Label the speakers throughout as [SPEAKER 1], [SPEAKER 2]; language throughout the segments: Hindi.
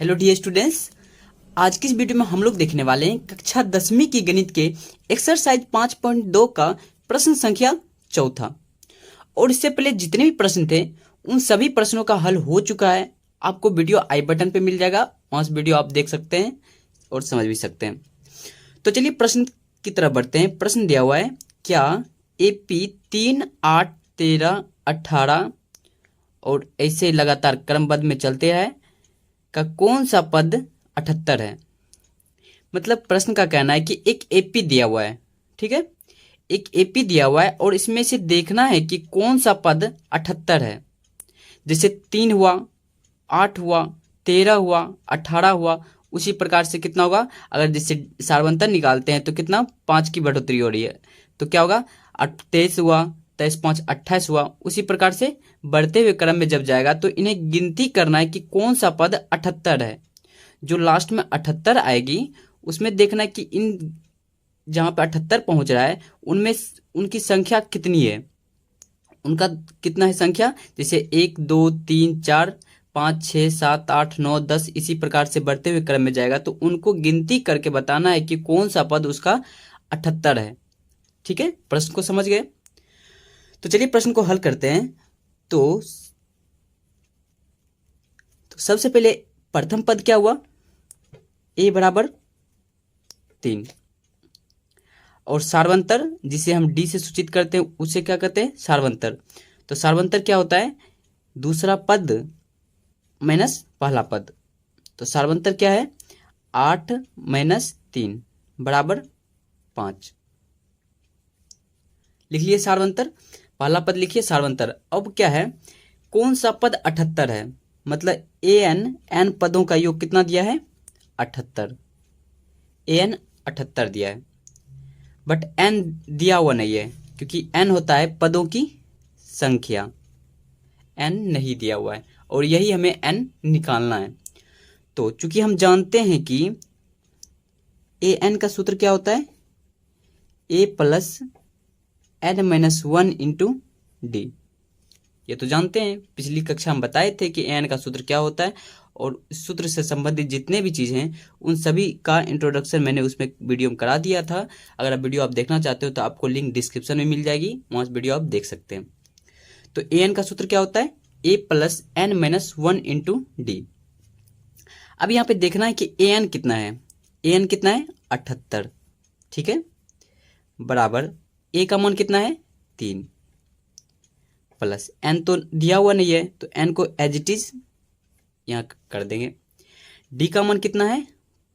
[SPEAKER 1] Hello dear students. आज की इस वीडियो में हम लोग देखने वाले हैं कक्षा 10वीं की गणित के एक्सरसाइज 5.2 का प्रश्न संख्या चौथा। और इससे पहले जितने भी प्रश्न थे उन सभी प्रश्नों का हल हो चुका है। आपको वीडियो आई बटन पे मिल जाएगा, वहां से वीडियो आप देख सकते हैं और समझ भी सकते हैं। तो चलिए प्रश्न की तरफ बढ़ते हैं। प्रश्न दिया हुआ है, क्या AP 3, 8, 13, 18 और ऐसे लगातार क्रमबद्ध में चलते हैं का कौन सा पद 78 है। मतलब प्रश्न का कहना है कि एक AP दिया हुआ है, ठीक है, एक AP दिया हुआ है और इसमें से देखना है कि कौन सा पद 78 है। जैसे 3 हुआ, 8 हुआ, 13 हुआ, 18 हुआ, उसी प्रकार से कितना होगा, अगर जैसे सारवंतर निकालते हैं तो कितना 5 की बढ़ोतरी हो रही है तो क्या होगा 23 हुआ, 23 5 28 हुआ। उसी प्रकार से बढ़ते हुए क्रम में जब जाएगा तो इन्हें गिनती करना है कि कौन सा पद 78 है। जो लास्ट में 78 आएगी उसमें देखना है कि इन जहाँ पे 78 पहुंच रहा है उनमें उनकी संख्या कितनी है, उनका कितना है संख्या। जैसे 1 2 3 4 5 6 7 8 9 10 इसी प्रकार से बढ़ते हुए क्रम में जाएगा तो उनको गिनती करके बताना है कि कौन सा पद उसका 78 है। ठीक है, प्रश्न को समझ गए। तो चलिए प्रश्न को हल करते हैं। तो सबसे पहले प्रथम पद क्या हुआ, a बराबर 3 और सारवंतर जिसे हम d से सूचित करते हैं उसे क्या कहते हैं, सारवंतर। तो सारवंतर क्या होता है, दूसरा पद माइनस पहला पद। तो सारवंतर क्या है, 8 माइनस 3 बराबर 5। लिख लिए सारवंतर, पहला पद लिखिए सारवंतर। अब क्या है, कौन सा पद 78 है, मतलब एन पदों का योग कितना दिया है 78, एन 78 दिया है। बट एन दिया हुआ नहीं है क्योंकि एन होता है पदों की संख्या, एन नहीं दिया हुआ है और यही हमें एन निकालना है। तो चूंकि हम जानते हैं कि ए एन का सूत्र क्या होता है, a plus n minus 1 into d. ये तो जानते हैं, पिछली कक्षा हम बताए थे कि एन का सूत्र क्या होता है और इस सूत्र से संबंधित जितने भी चीज़ें हैं उन सभी का इंट्रोडक्शन मैंने उसमें वीडियो में करा दिया था। अगर आप वीडियो आप देखना चाहते हो तो आपको लिंक डिस्क्रिप्शन में मिल जाएगी, वहाँ से वीडियो आप देख सकते हैं। तो ए एन का सूत्र क्या होता है, a plus n minus 1 into d. अब यहाँ पे देखना है कि ए एन कितना है, ए एन कितना है 78, ठीक है, बराबर ए का मान कितना है 3 प्लस एन तो दिया हुआ नहीं है तो एन को एज इट इज यहाँ कर देंगे। डी का मान कितना है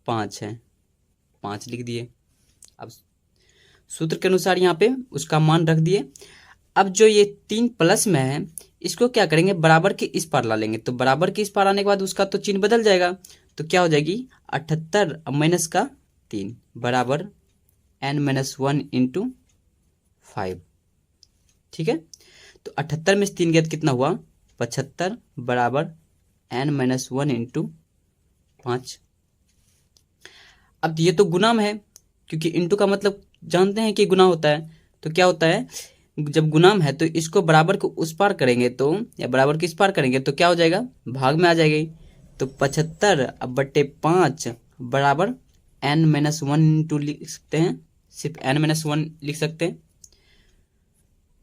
[SPEAKER 1] 5 है, 5 लिख दिए। अब सूत्र के अनुसार यहाँ पे उसका मान रख दिए। अब जो ये 3 प्लस में है इसको क्या करेंगे, बराबर के इस पार ला लेंगे। तो बराबर के इस पार आने के बाद उसका तो चिन्ह बदल जाएगा, तो क्या हो जाएगी 78 माइनस का 3 बराबर एन माइनस 1 इंटू 5। ठीक है, तो 78 में से 3 गया तो कितना हुआ 75 बराबर एन माइनस 1 इंटू 5। अब ये तो गुना में है क्योंकि इंटू का मतलब जानते हैं कि गुना होता है। तो क्या होता है, जब गुणाम है तो इसको बराबर को उस पार करेंगे तो, या बराबर के इस पार करेंगे तो क्या हो जाएगा, भाग में आ जाएगी। तो 75 अब बटे 5 बराबर एन माइनस 1 इंटू लिख सकते हैं, सिर्फ एन माइनस 1 लिख सकते हैं।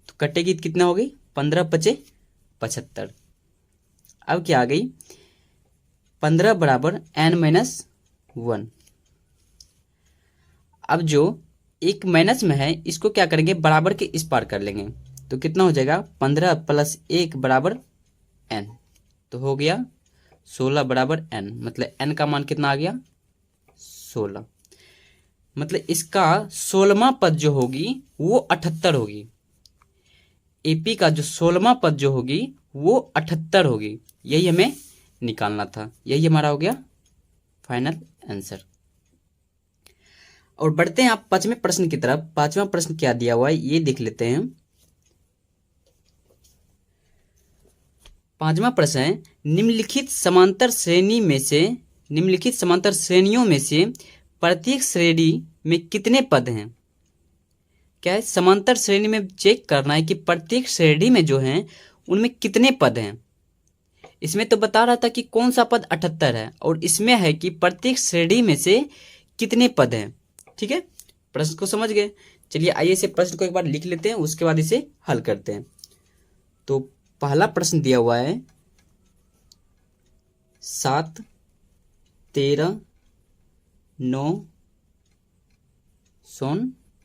[SPEAKER 1] तो कटेगी कितना हो गई 15 5 75। अब क्या आ गई 15 बराबर एन माइनस 1। अब जो एक माइनस में है इसको क्या करेंगे, बराबर के इस पार कर लेंगे। तो कितना हो जाएगा 15 प्लस 1 बराबर एन, तो हो गया 16 बराबर एन। मतलब एन का मान कितना आ गया 16। मतलब इसका 16वां पद जो होगी वो 78 होगी। एपी का जो 16वां पद जो होगी वो 78 होगी। यही हमें निकालना था, यही हमारा हो गया फाइनल आंसर। और बढ़ते हैं आप 5वें प्रश्न की तरफ। 5वां प्रश्न क्या दिया हुआ है ये देख लेते हैं। 5वां प्रश्न है, निम्नलिखित समांतर श्रेणियों में से प्रत्येक श्रेणी में कितने पद हैं। क्या है, समांतर श्रेणी में चेक करना है कि प्रत्येक श्रेणी में जो है उनमें कितने पद हैं। इसमें तो बता रहा था कि कौन सा पद 78 है, और इसमें है कि प्रत्येक श्रेणी में से कितने पद हैं। ठीक है, प्रश्न को समझ गए। चलिए आइए इसे प्रश्न को एक बार लिख लेते हैं, उसके बाद इसे हल करते हैं। तो पहला प्रश्न दिया हुआ है 7, 13, 9,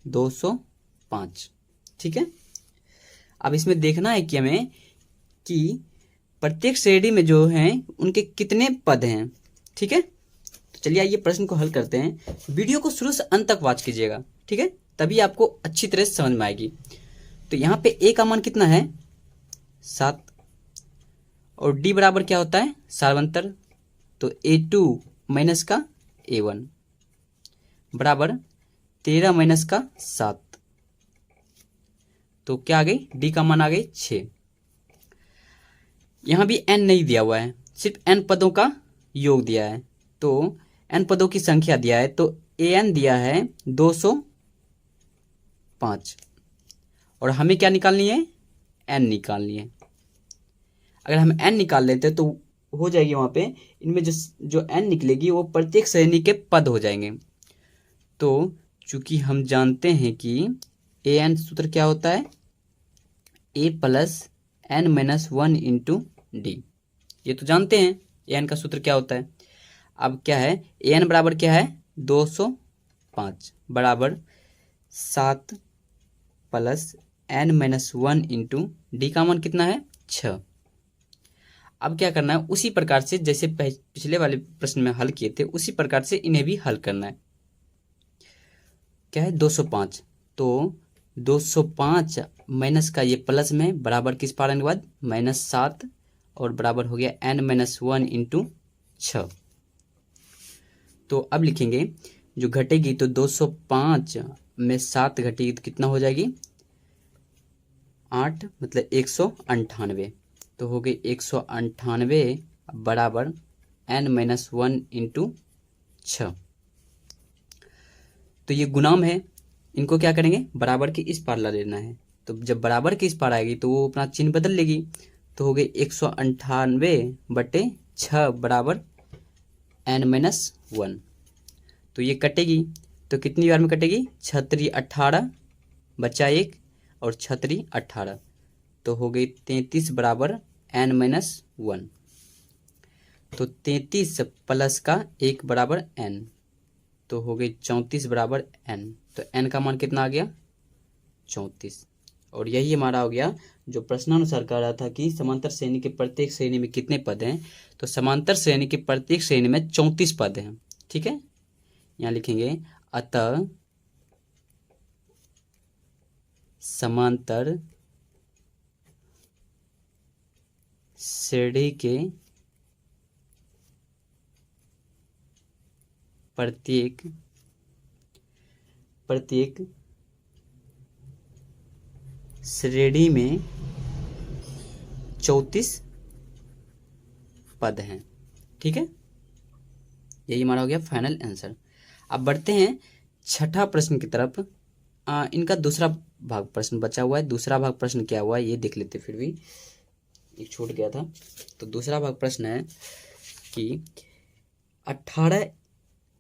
[SPEAKER 1] 205। ठीक है, अब इसमें देखना है कि हमें कि प्रत्येक श्रेणी में जो हैं उनके कितने पद हैं। ठीक है, तो चलिए आइए प्रश्न को हल करते हैं। वीडियो को शुरू से अंत तक वॉच कीजिएगा, ठीक है, तभी आपको अच्छी तरह से समझ में आएगी। तो यहाँ पे ए का मान कितना है 7, और डी बराबर क्या होता है सार्वंतर, तो A2 माइनस का A1 बराबर 13 माइनस का 7, तो क्या आ गई, डी का मान आ गई 6। यहां भी n नहीं दिया हुआ है, सिर्फ n पदों का योग दिया है, तो n पदों की संख्या दिया है, तो an दिया है 205, और हमें क्या निकालनी है, n निकालनी है। अगर हम n निकाल लेते तो हो जाएगी वहां पे, इनमें जो n निकलेगी वो प्रत्येक श्रेणी के पद हो जाएंगे। तो चूंकि हम जानते हैं कि an सूत्र क्या होता है, a plus n minus 1 into d, ये तो जानते हैं an का सूत्र क्या होता है। अब क्या है, an बराबर क्या है 205 बराबर 7 plus n minus 1 into D का मान कितना है 6। अब क्या करना है, उसी प्रकार से जैसे पिछले वाले प्रश्न में हल किए थे उसी प्रकार से इन्हें भी हल करना है। क्या है 205, तो 205 माइनस का ये प्लस में बराबर किस पार आने के बाद -7, और बराबर हो गया n माइनस 1 इंटू 6। तो अब लिखेंगे जो घटेगी, तो 205 में 7 घटेगी तो कितना हो जाएगी 8, मतलब 198, तो हो गई 198 बराबर n माइनस 1 इंटू 6। तो ये गुणाम है, इनको क्या करेंगे बराबर के इस पार ला लेना है। तो जब बराबर के इस पार आएगी तो वो अपना चिन्ह बदल लेगी, तो हो गई 198/6 बराबर n माइनस 1। तो ये कटेगी, तो कितनी बार में कटेगी, 6 18 बचा 1 और 6 18, तो हो गई 33 बराबर n माइनस 1। तो 33 प्लस का 1 बराबर n, तो हो गई 34 बराबर n। तो n का मान कितना आ गया 34, और यही हमारा हो गया जो प्रश्नानुसार कह रहा था कि समांतर श्रेणी के प्रत्येक श्रेणी में कितने पद हैं। तो समांतर श्रेणी के प्रत्येक श्रेणी में 34 पद हैं। ठीक है, यहाँ लिखेंगे अतः समांतर श्रेणी के प्रत्येक श्रेणी में 34 पद हैं। ठीक है, यही हमारा हो गया फाइनल आंसर। अब बढ़ते हैं छठा प्रश्न की तरफ। इनका दूसरा भाग प्रश्न बचा हुआ है। दूसरा भाग प्रश्न क्या हुआ है ये देख लेते, फिर भी एक छूट गया था। तो दूसरा भाग प्रश्न है कि 18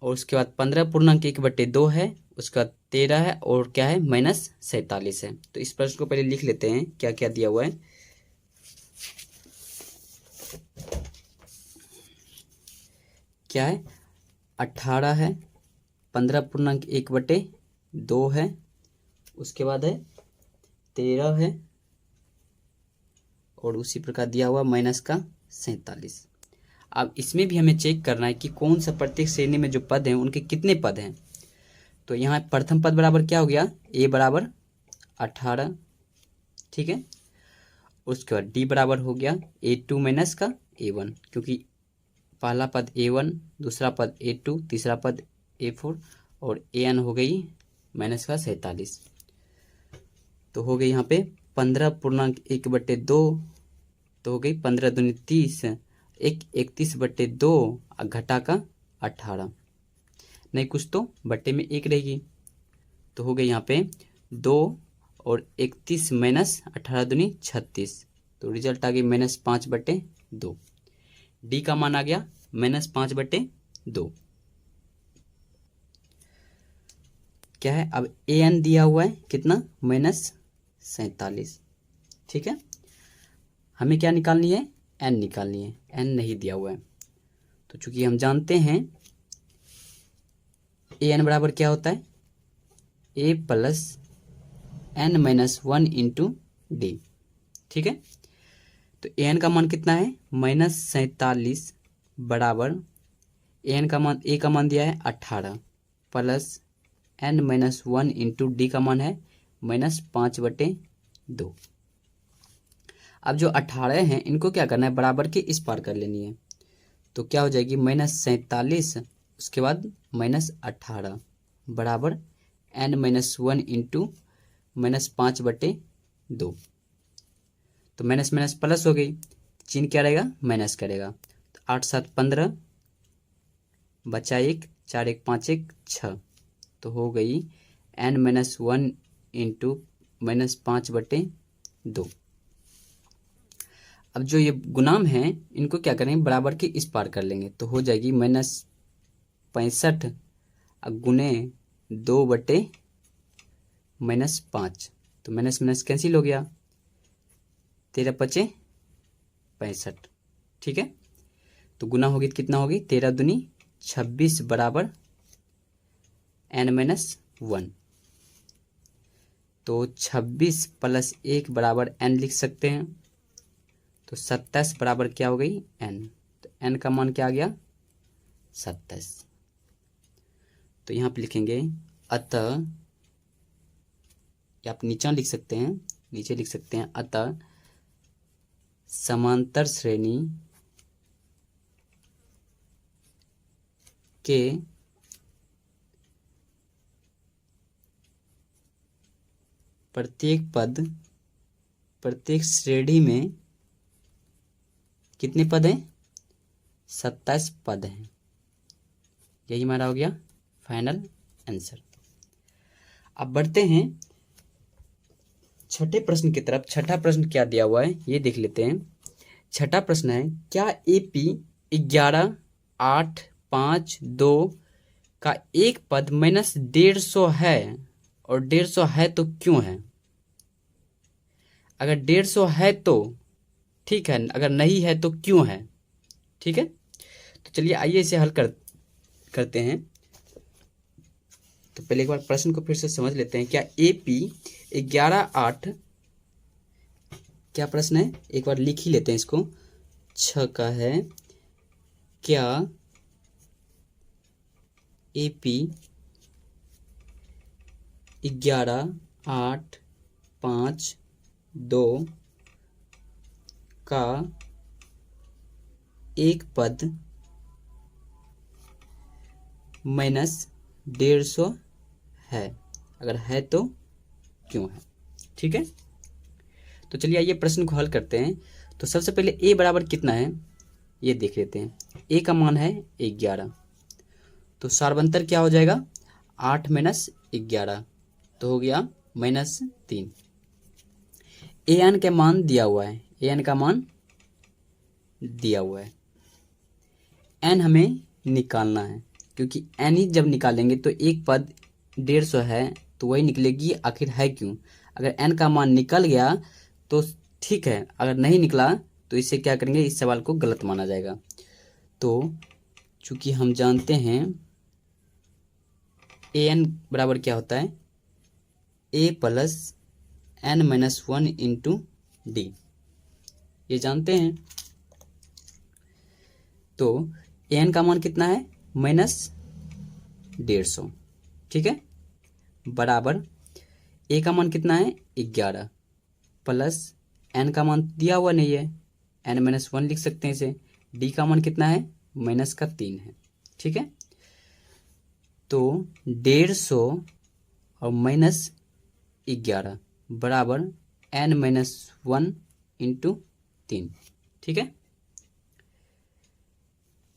[SPEAKER 1] और उसके बाद 15.1/2 है, उसका 13 है, और क्या है -47 है। तो इस प्रश्न को पहले लिख लेते हैं क्या क्या दिया हुआ है। क्या है 18 है, 15.1/2 है, उसके बाद है 13 है, और उसी प्रकार दिया हुआ -47। अब इसमें भी हमें चेक करना है कि कौन सा प्रत्येक श्रेणी में जो पद हैं उनके कितने पद हैं। तो यहाँ प्रथम पद बराबर क्या हो गया, a बराबर 18। ठीक है, उसके बाद d बराबर हो गया A2 माइनस का A1, क्योंकि पहला पद A1, दूसरा पद A2, तीसरा पद A4, और an हो गई -47। तो हो गई यहाँ पे 15.1/2, तो हो गई 15 दूनी 30, 31/2 घटा का 18, नहीं कुछ तो बट्टे में 1 रहेगी, तो हो गई यहाँ पे 2 और 31 -18 दूनी 36, तो रिजल्ट आ गई -5/2। डी का मान आ गया -5/2। क्या है, अब ए एन दिया हुआ है कितना, -47। ठीक है, हमें क्या निकालनी है, एन निकालनी है, एन नहीं दिया हुआ है। तो चूंकि हम जानते हैं ए एन बराबर क्या होता है, a plus n-1 into D. ठीक है, तो ए एन का मान कितना है, -47 बराबर ए एन का मान, ए का मान दिया है 18 प्लस n-1 इंटू डी का मान है -5/2। अब जो 18 हैं इनको क्या करना है, बराबर के इस पार कर लेनी है। तो क्या हो जाएगी, -47 उसके बाद -18 बराबर n-1 इंटू -5/2। तो माइनस माइनस प्लस हो गई, चिन्ह क्या रहेगा, माइनस करेगा। तो 8 7 15 बचा 1, 4 1 5 1 6, तो हो गई n-1 इंटू -5/2। अब जो ये गुणाम हैं इनको क्या करेंगे, बराबर के इस पार कर लेंगे। तो हो जाएगी -65 गुने 2/-5। तो माइनस माइनस कैंसिल हो गया, 13 5 65। ठीक है, तो गुना होगी तो कितना होगी, 13 दूनी 26 बराबर n-1। तो 26 + 1 बराबर n लिख सकते हैं। तो 27 बराबर क्या हो गई, n। तो n का मान क्या आ गया, 27। तो यहाँ पे लिखेंगे अतः, या आप नीचे लिख सकते हैं, नीचे लिख सकते हैं अतः समांतर श्रेणी के प्रत्येक पद, प्रत्येक श्रेणी में कितने पद हैं, 27 पद हैं। यही हमारा हो गया फाइनल आंसर। अब बढ़ते हैं छठे प्रश्न की तरफ। छठा प्रश्न क्या दिया हुआ है ये देख लेते हैं। छठा प्रश्न है, क्या AP 11 8 5 2 का एक पद -150 है, और 150 है तो क्यों है। अगर 150 है तो ठीक है, अगर नहीं है तो क्यों है। ठीक है, तो चलिए आइए इसे हल करते हैं। तो पहले एक बार प्रश्न को फिर से समझ लेते हैं। क्या AP 11 8, क्या प्रश्न है, एक बार लिख ही लेते हैं इसको। 6 का है, क्या AP 11 8 5 2 का एक पद -150 है, अगर है तो क्यों है। ठीक है, तो चलिए आइए प्रश्न को हल करते हैं। तो सबसे पहले a बराबर कितना है ये देख लेते हैं। a का मान है 11, तो सार्वंतर क्या हो जाएगा, 8 - 11, तो हो गया -3। an का मान दिया हुआ है, an का मान दिया हुआ है, n हमें निकालना है, क्योंकि n ही जब निकालेंगे तो एक पद 150 है तो वही निकलेगी, आखिर है क्यों। अगर n का मान निकल गया तो ठीक है, अगर नहीं निकला तो इससे क्या करेंगे, इस सवाल को गलत माना जाएगा। तो चूंकि हम जानते हैं an बराबर क्या होता है, a + n-1 इंटू डी, ये जानते हैं। तो an का मान कितना है, -150। ठीक है, बराबर a का मान कितना है, 11 प्लस n का मान दिया हुआ नहीं है, n-1 लिख सकते हैं इसे। d का मान कितना है, -3 है। ठीक है, तो 150 और -11 बराबर n-1 इंटू 3। ठीक है,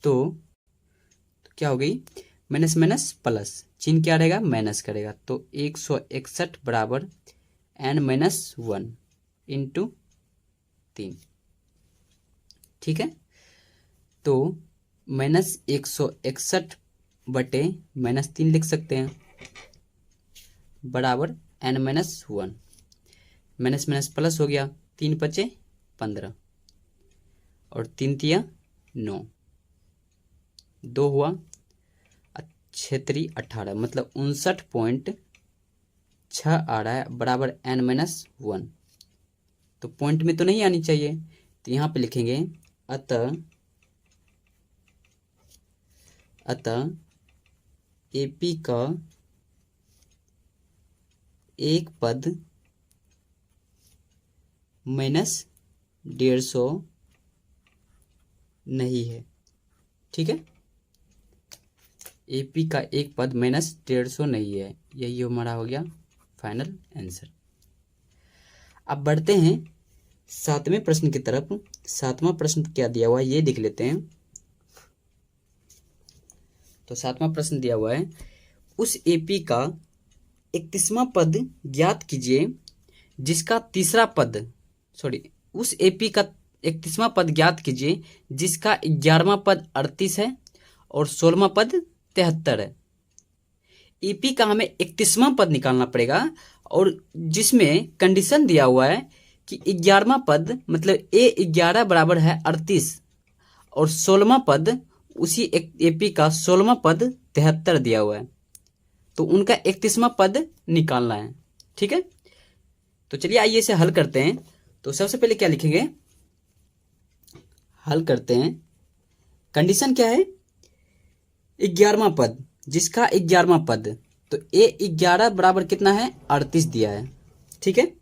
[SPEAKER 1] तो क्या हो गई, माइनस माइनस प्लस, चिन्ह क्या रहेगा, माइनस करेगा। तो 161 बराबर n-1 इंटू 3। ठीक है, तो -161/-3 लिख सकते हैं बराबर n-1। माइनस माइनस प्लस हो गया, 3 बचे 15 और 3 तिया 9, 2 हुआ 6×3 = 18, मतलब 59.6 आ रहा है बराबर n-1। तो पॉइंट में तो नहीं आनी चाहिए, तो यहाँ पे लिखेंगे अतः एपी का एक पद -150 नहीं है। ठीक है, एपी का एक पद -150 नहीं है। यही हमारा हो गया फाइनल आंसर। अब बढ़ते हैं 7वें प्रश्न की तरफ। 7वां प्रश्न क्या दिया हुआ है ये देख लेते हैं। तो 7वां प्रश्न दिया हुआ है, उस एपी का 31वां पद ज्ञात कीजिए जिसका तीसरा पद उस एपी का 31वां पद ज्ञात कीजिए जिसका 11वां पद 38 है और 16वां पद 73 है। एपी का हमें 31वां पद निकालना पड़ेगा और जिसमें कंडीशन दिया हुआ है कि 11वां पद मतलब A11 बराबर है 38 और 16वां पद उसी एपी का 16वां पद 73 दिया हुआ है, तो उनका 31वां पद निकालना है। ठीक है, तो चलिए आइए इसे हल करते हैं। तो सबसे पहले क्या लिखेंगे, हल करते हैं। कंडीशन क्या है, 11वां पद, जिसका 11वां पद, तो A11 बराबर कितना है 38 दिया है। ठीक है,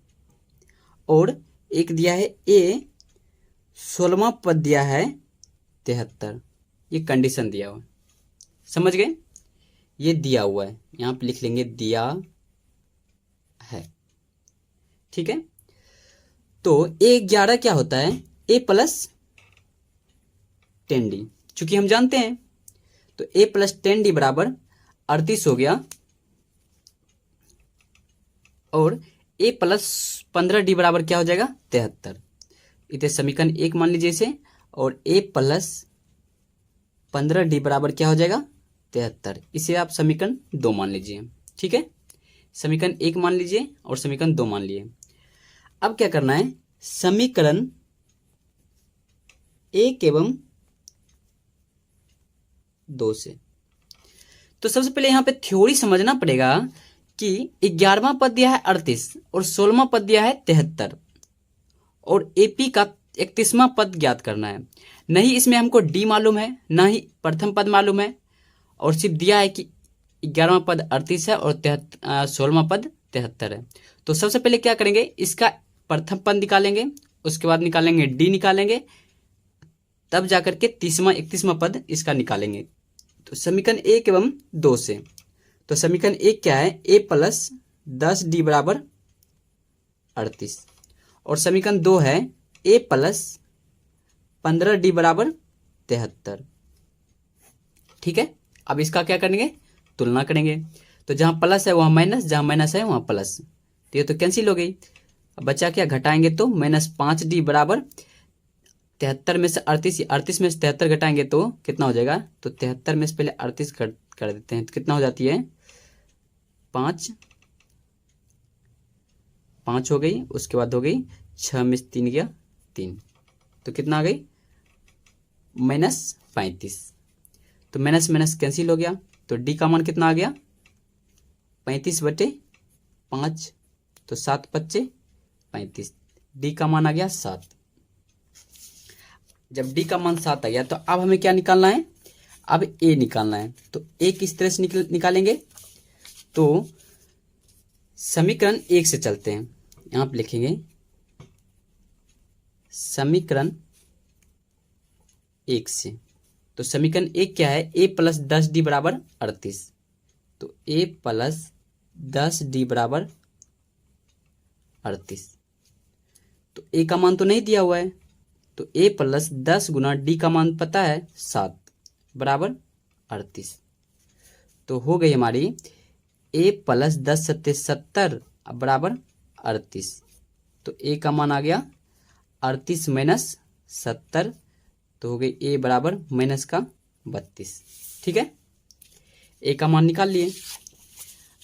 [SPEAKER 1] और एक दिया है A16वां पद दिया है 73। ये कंडीशन दिया हुआ है, समझ गए, ये दिया हुआ है, यहाँ पे लिख लेंगे दिया है। ठीक है, तो A11 क्या होता है A + 10D, चूंकि हम जानते हैं, तो A + 10D बराबर 38 हो गया और A + 15D बराबर क्या हो जाएगा 73। इसे समीकरण 1 मान लीजिए इसे, और A + 15D बराबर क्या हो जाएगा 73। इसे आप समीकरण 2 मान लीजिए। ठीक है, समीकरण 1 मान लीजिए और समीकरण 2 मान लिए। अब क्या करना है, समीकरण 1 एवं 2 से, तो सबसे पहले यहाँ पे थ्योरी समझना पड़ेगा कि 11वां पद दिया है 38 और 16वां पद दिया है 73 और एपी का 31वां पद ज्ञात करना है। नहीं इसमें हमको डी मालूम है, ना ही प्रथम पद मालूम है, और सिर्फ दिया है कि 11वां पद 38 है और 16वां पद 73 है। तो सबसे पहले क्या करेंगे, इसका प्रथम पद निकालेंगे, उसके बाद निकालेंगे डी निकालेंगे, तब जाकर के 31वां पद इसका निकालेंगे। तो समीकरण 1 एवं 2 से, तो समीकरण 1 क्या है A + 10D बराबर 38 और समीकरण 2 है A + 15D बराबर 73। ठीक है, अब इसका क्या करेंगे, तुलना करेंगे। तो जहां प्लस है वहां माइनस, जहां माइनस है वहां प्लस, तो ये तो कैंसिल हो गई। अब बचा क्या, घटाएंगे तो -5D बराबर 73 में से 38 में से 73 घटाएंगे तो कितना हो जाएगा, तो 73 में से पहले 38 कर देते हैं, तो कितना हो जाती है 5 हो गई, उसके बाद हो गई 6 में से 3 गया 3, तो कितना आ गई -35। तो माइनस माइनस कैंसिल हो गया, तो डी का मान कितना आ गया 35/5, तो 7×5 = 35, डी का मान आ गया 7। जब डी का मान 7 आ गया तो अब हमें क्या निकालना है, अब ए निकालना है। तो ए किस तरह से निकालेंगे, तो समीकरण 1 से चलते हैं। यहां पे लिखेंगे समीकरण 1 से, तो समीकरण 1 क्या है A + 10D बराबर 38, तो A + 10D बराबर 38। तो A का मान तो नहीं दिया हुआ है, तो A + 10 गुना D का मान पता है 7 बराबर 38। तो हो गई हमारी A + 10 × 70 बराबर 38। तो A का मान आ गया 38 - 70 तो हो गई ए बराबर माइनस का 32। ठीक है, ए का मान निकाल लिए।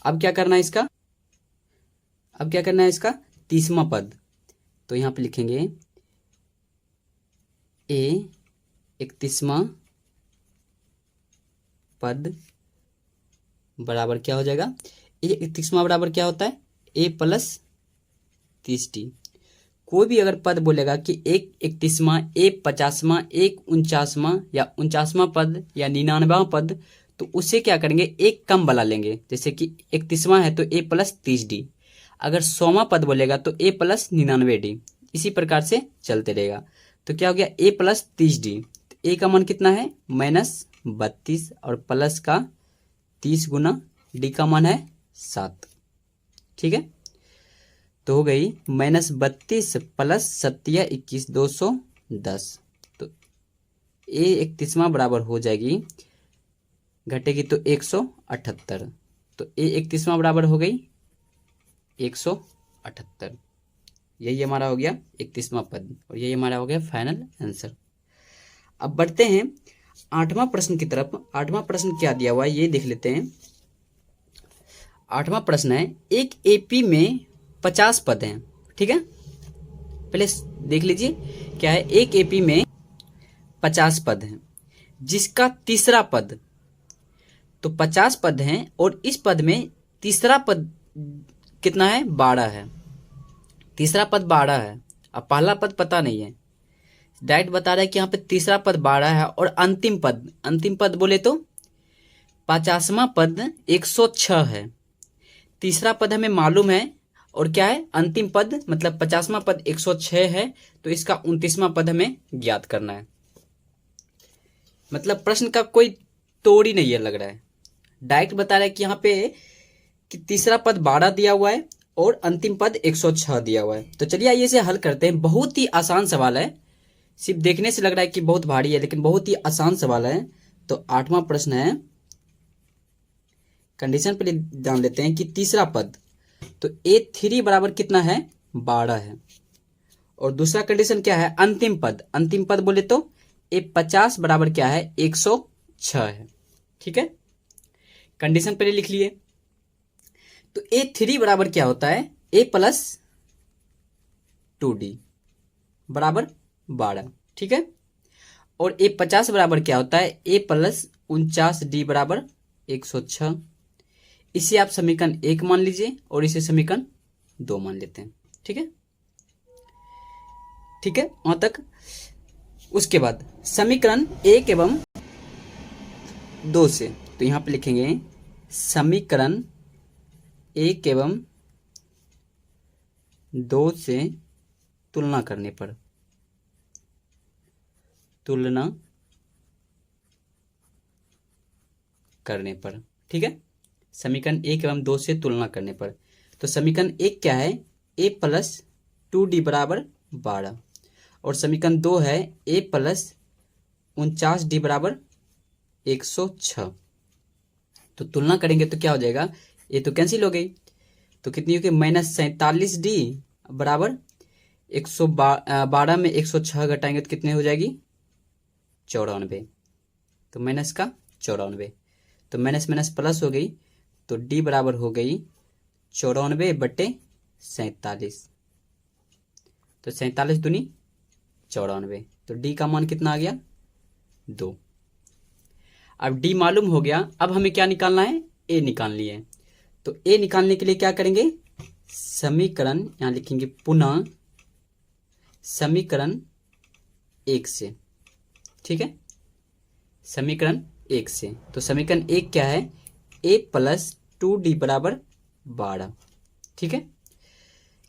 [SPEAKER 1] अब क्या करना है इसका, अब क्या करना है इसका 30वां पद। तो यहाँ पे लिखेंगे ए 31वां पद बराबर क्या हो जाएगा, ए 31वां बराबर क्या होता है, ए प्लस 30d। कोई भी अगर पद बोलेगा कि एक 31वां, एक 50वां, एक 49वां या 49वां पद या 99वां पद, तो उससे क्या करेंगे, एक कम वाला लेंगे। जैसे कि 31वां है तो ए प्लस 30d। अगर 100वां पद बोलेगा तो ए प्लस 99d। इसी प्रकार से चलते रहेगा। तो क्या हो गया, ए प्लस 30d। ए का मान कितना है, -32 और प्लस का 30 गुना डी का मान है 7। ठीक है, तो हो गई -32 प्लस 7 21 210। तो ए 31वां बराबर हो जाएगी, घटेगी तो 178। तो ए 31वां बराबर हो गई 178। यही हमारा हो गया 31वां पद और यही हमारा हो गया फाइनल आंसर। अब बढ़ते हैं 8वां प्रश्न की तरफ। 8वां प्रश्न क्या दिया हुआ है ये देख लेते हैं। 8वां प्रश्न है, एक एपी में 50 पद हैं। ठीक है, पहले देख लीजिए क्या है, एक एपी में 50 पद हैं जिसका तीसरा पद, तो 50 पद हैं और इस पद में तीसरा पद कितना है, 12 है। तीसरा पद 12 है, अब पहला पद पता नहीं है, डायरेक्ट बता रहा है कि यहाँ पे तीसरा पद 12 है और अंतिम पद बोले तो 50वां पद 106 है। तीसरा पद हमें मालूम है और क्या है, अंतिम पद मतलब 50वां पद 106 है, तो इसका 29वां पद हमें ज्ञात करना है। मतलब प्रश्न का कोई तोड़ ही नहीं है लग रहा है, डायरेक्ट बता रहा है कि यहाँ पे कि तीसरा पद 12 दिया हुआ है और अंतिम पद 106 दिया हुआ है। तो चलिए आइए इसे हल करते हैं। बहुत ही आसान सवाल है, सिर्फ देखने से लग रहा है कि बहुत भारी है लेकिन बहुत ही आसान सवाल है। तो 8वां प्रश्न है, कंडीशन पे जान लेते हैं कि तीसरा पद, तो A3 बराबर कितना है, 12 है। और दूसरा कंडीशन क्या है, अंतिम पद बोले तो A50 बराबर क्या है, 106 है। ठीक है, कंडीशन पहले लिख लिए। तो A3 बराबर क्या होता है, A प्लस 2D बराबर 12। ठीक है, और A50 बराबर क्या होता है, A प्लस 49D बराबर 106। इसे आप समीकरण 1 मान लीजिए और इसे समीकरण 2 मान लेते हैं। ठीक है, ठीक है वहां तक। उसके बाद समीकरण 1 एवं 2 से, तो यहां पे लिखेंगे समीकरण 1 एवं 2 से तुलना करने पर, ठीक है, समीकरण 1 एवं 2 से तुलना करने पर। तो समीकरण 1 क्या है, A प्लस 2D बराबर 12 और समीकरण 2 है A प्लस 49D बराबर 106। तो तुलना करेंगे तो क्या हो जाएगा, ये तो कैंसिल हो गई, तो कितनी होगी, -47D बराबर 112 में 106 घटाएंगे तो कितने हो जाएगी, 94। तो माइनस का 94, तो माइनस माइनस प्लस हो गई, तो D बराबर हो गई 94/47। तो 47 दूनी 94, तो D का मान कितना आ गया, 2। अब D मालूम हो गया, अब हमें क्या निकालना है, A निकाल लिए। तो A निकालने के लिए क्या करेंगे, समीकरण यहां लिखेंगे पुनः समीकरण 1 से। ठीक है, समीकरण 1 से, तो समीकरण 1 क्या है, A प्लस 2D बराबर 12। ठीक है,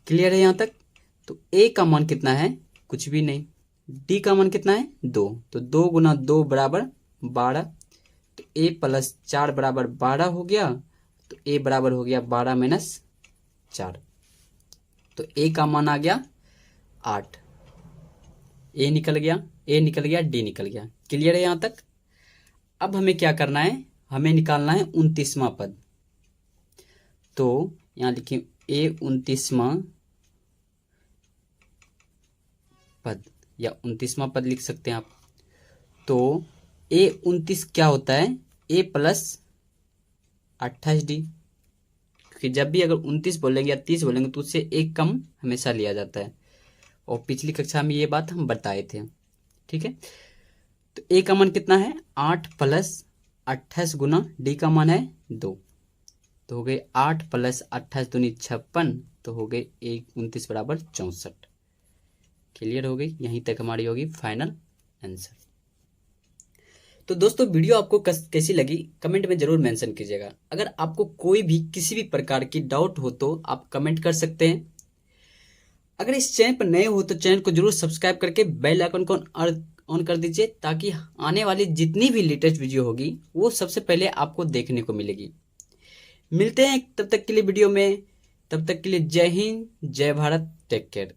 [SPEAKER 1] क्लियर है यहां तक। तो A का मान कितना है, कुछ भी नहीं, D का मान कितना है, 2, तो 2 गुना 2 बराबर 12। तो A प्लस 4 बराबर 12 हो गया, तो A बराबर हो गया 12 माइनस 4। तो A का मान आ गया 8। A निकल गया, D निकल गया। क्लियर है यहां तक। अब हमें क्या करना है, हमें निकालना है 29वां पद। तो यहां लिखिए A 29वां पद या 29वां पद लिख सकते हैं आप। तो A29 क्या होता है, A प्लस 28D, क्योंकि जब भी अगर 29 बोलेंगे या 30 बोलेंगे तो उससे एक कम हमेशा लिया जाता है, और पिछली कक्षा में ये बात हम बताए थे। ठीक है, तो A का मान कितना है 8 प्लस 28 गुना D का मान है 2, तो हो गए 8 प्लस 28 दूनी 56, तो हो गए 1 29 बराबर 64। क्लियर हो गई, यहीं तक हमारी होगी फाइनल आंसर। तो दोस्तों वीडियो आपको कैसी लगी कमेंट में जरूर मेंशन कीजिएगा। अगर आपको कोई भी किसी भी प्रकार की डाउट हो तो आप कमेंट कर सकते हैं। अगर इस चैनल पर नए हो तो चैनल को जरूर सब्सक्राइब करके बेल आइकन को ऑन कर दीजिए, ताकि आने वाली जितनी भी लेटेस्ट वीडियो होगी वो सबसे पहले आपको देखने को मिलेगी। मिलते हैं तब तक के लिए वीडियो में, तब तक के लिए जय हिंद, जय भारत, टेक केयर।